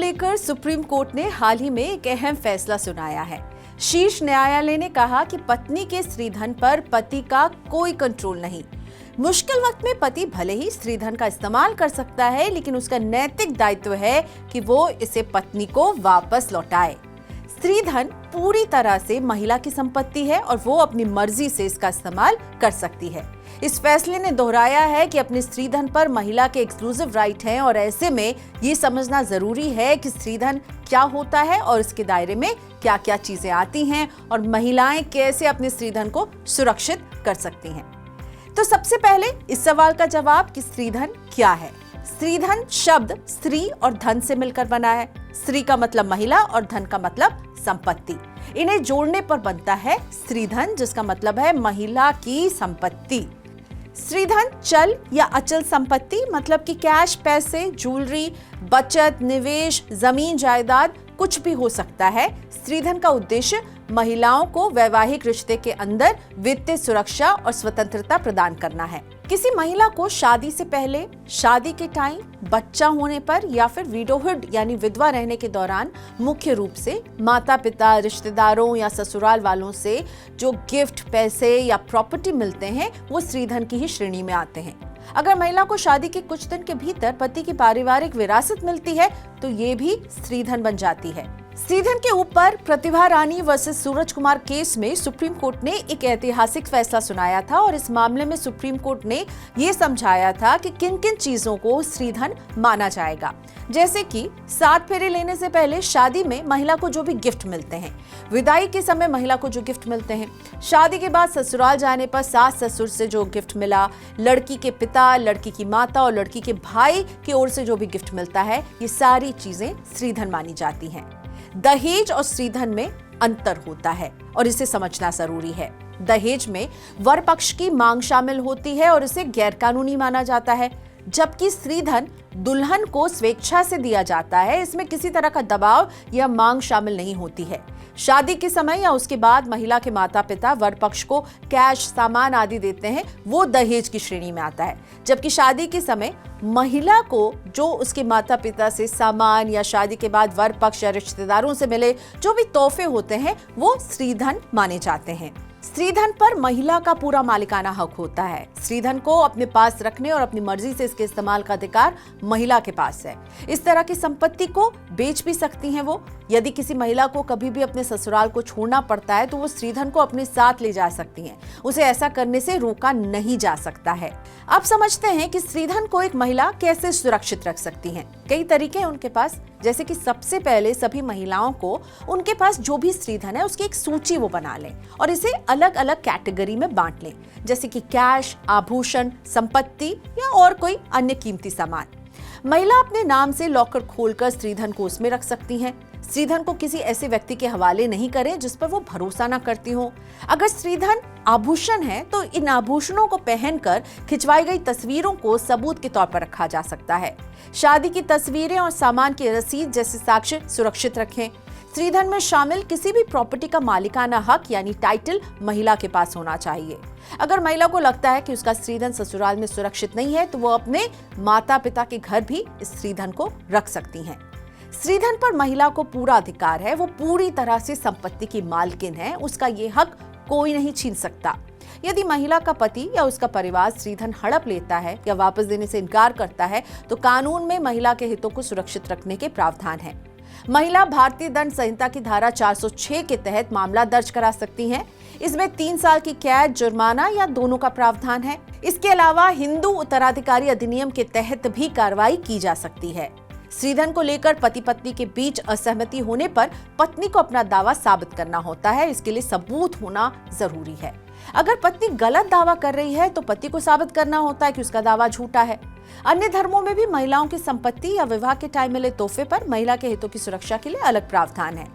लेकर supreme court ने हाल ही में एक अहम फैसला सुनाया है। शीर्ष न्यायालय ने कहा कि पत्नी के स्त्रीधन पर पति का कोई कंट्रोल नहीं। मुश्किल वक्त में पति भले ही स्त्रीधन का इस्तेमाल कर सकता है, लेकिन उसका नैतिक दायित्व है कि वो इसे पत्नी को वापस लौटाए। स्त्रीधन पूरी तरह से महिला की संपत्ति है और वो अपनी मर्जी से इसका इस्तेमाल कर सकती है। इस फैसले ने दोहराया है कि अपने स्त्रीधन पर महिला के एक्सक्लूसिव राइट हैं और ऐसे में ये समझना जरूरी है कि स्त्रीधन क्या होता है और इसके दायरे में क्या क्या चीजें आती हैं और महिलाएं कैसे अपने स्त्रीधन को सुरक्षित कर सकती हैं। तो सबसे पहले इस सवाल का जवाब कि स्त्रीधन क्या है। स्त्रीधन शब्द स्त्री और धन से मिलकर बना है। स्त्री का मतलब महिला और धन का मतलब संपत्ति। इन्हें जोड़ने पर बनता है स्त्रीधन, जिसका मतलब है महिला की संपत्ति। स्त्रीधन चल या अचल संपत्ति मतलब कि कैश, पैसे, ज्वेलरी, बचत, निवेश, जमीन, जायदाद कुछ भी हो सकता है। स्त्रीधन का उद्देश्य महिलाओं को वैवाहिक रिश्ते के अंदर वित्तीय सुरक्षा और स्वतंत्रता प्रदान करना है। किसी महिला को शादी से पहले, शादी के टाइम, बच्चा होने पर या फिर विडोहुड यानी विधवा रहने के दौरान मुख्य रूप से माता पिता, रिश्तेदारों या ससुराल वालों से जो गिफ्ट, पैसे या प्रॉपर्टी मिलते हैं वो स्त्रीधन की ही श्रेणी में आते हैं। अगर महिला को शादी के कुछ दिन के भीतर पति की पारिवारिक विरासत मिलती है तो ये भी स्त्रीधन बन जाती है। स्त्रीधन के ऊपर प्रतिभा रानी वर्सेस सूरज कुमार केस में सुप्रीम कोर्ट ने एक ऐतिहासिक फैसला सुनाया था और इस मामले में सुप्रीम कोर्ट ने ये समझाया था कि किन किन चीजों को स्त्रीधन माना जाएगा। जैसे कि 7 फेरे लेने से पहले शादी में महिला को जो भी गिफ्ट मिलते हैं, विदाई के समय महिला को जो गिफ्ट मिलते हैं, शादी के बाद ससुराल जाने पर सास ससुर से जो गिफ्ट मिला, लड़की के पिता, लड़की की माता और लड़की के भाई की ओर से जो भी गिफ्ट मिलता है, ये सारी चीजें स्त्रीधन मानी जाती हैं। दहेज और स्त्रीधन में अंतर होता है और इसे समझना जरूरी है। दहेज में वर पक्ष की मांग शामिल होती है और इसे गैरकानूनी माना जाता है, जबकि स्त्रीधन दुल्हन को स्वेच्छा से दिया जाता है। इसमें किसी तरह का दबाव या मांग शामिल नहीं होती है। शादी के समय या उसके बाद महिला के माता पिता वर पक्ष को कैश, सामान आदि देते हैं, वो दहेज की श्रेणी में आता है। जबकि शादी के समय महिला को जो उसके माता पिता से सामान या शादी के बाद वर पक्ष या रिश्तेदारों से मिले जो भी तोहफे होते हैं वो स्त्रीधन माने जाते हैं। स्त्रीधन पर महिला का पूरा मालिकाना हक होता है। स्त्रीधन को अपने पास रखने और अपनी मर्जी से इसके इस्तेमाल का अधिकार महिला के पास है। इस तरह की संपत्ति को बेच भी सकती हैं वो। यदि किसी महिला को कभी भी अपने ससुराल को छोड़ना पड़ता है तो वो स्त्रीधन को अपने साथ ले जा सकती हैं। उसे ऐसा करने से रोका नहीं जा सकता है। अब समझते हैं कि स्त्रीधन को एक महिला कैसे सुरक्षित रख सकती है। कई तरीके हैं उनके पास, जैसे कि सबसे पहले सभी महिलाओं को उनके पास जो भी स्त्रीधन है उसकी एक सूची वो बना लें और इसे अलग अलग कैटेगरी में बांट लें, जैसे कि कैश, आभूषण, संपत्ति या और कोई अन्य कीमती सामान। महिला अपने नाम से लॉकर खोलकर स्त्रीधन को उसमें रख सकती हैं। स्त्रीधन को किसी ऐसे व्यक्ति के हवाले नहीं करें जिस पर वो भरोसा ना करती हो। अगर स्त्रीधन आभूषण है तो इन आभूषणों को पहनकर खिंचवाई गई तस्वीरों को सबूत के तौर पर रखा जा सकता है। शादी की तस्वीरें और सामान की रसीद जैसे साक्ष्य सुरक्षित रखें। स्त्रीधन में शामिल किसी भी प्रॉपर्टी का मालिकाना हक यानी टाइटल महिला के पास होना चाहिए। अगर महिला को लगता है कि उसका स्त्रीधन ससुराल में सुरक्षित नहीं है तो वो अपने माता पिता के घर भी स्त्रीधन को रख सकती हैं। स्त्रीधन पर महिला को पूरा अधिकार है, वो पूरी तरह से संपत्ति की मालकिन है, उसका ये हक कोई नहीं छीन सकता। यदि महिला का पति या उसका परिवार स्त्रीधन हड़प लेता है या वापस देने से इनकार करता है तो कानून में महिला के हितों को सुरक्षित रखने के प्रावधान है। महिला भारतीय दंड संहिता की धारा 406 के तहत मामला दर्ज करा सकती हैं। इसमें 3 साल की कैद, जुर्माना या दोनों का प्रावधान है। इसके अलावा हिंदू उत्तराधिकारी अधिनियम के तहत भी कार्रवाई की जा सकती है। स्त्रीधन को लेकर पति पत्नी के बीच असहमति होने पर पत्नी को अपना दावा साबित करना होता है। इसके लिए सबूत होना जरूरी है। अगर पत्नी गलत दावा कर रही है तो पति को साबित करना होता है कि उसका दावा झूठा है। अन्य धर्मों में भी महिलाओं की संपत्ति या विवाह के टाइम मिले तोहफे पर महिला के हितों की सुरक्षा के लिए अलग प्रावधान है।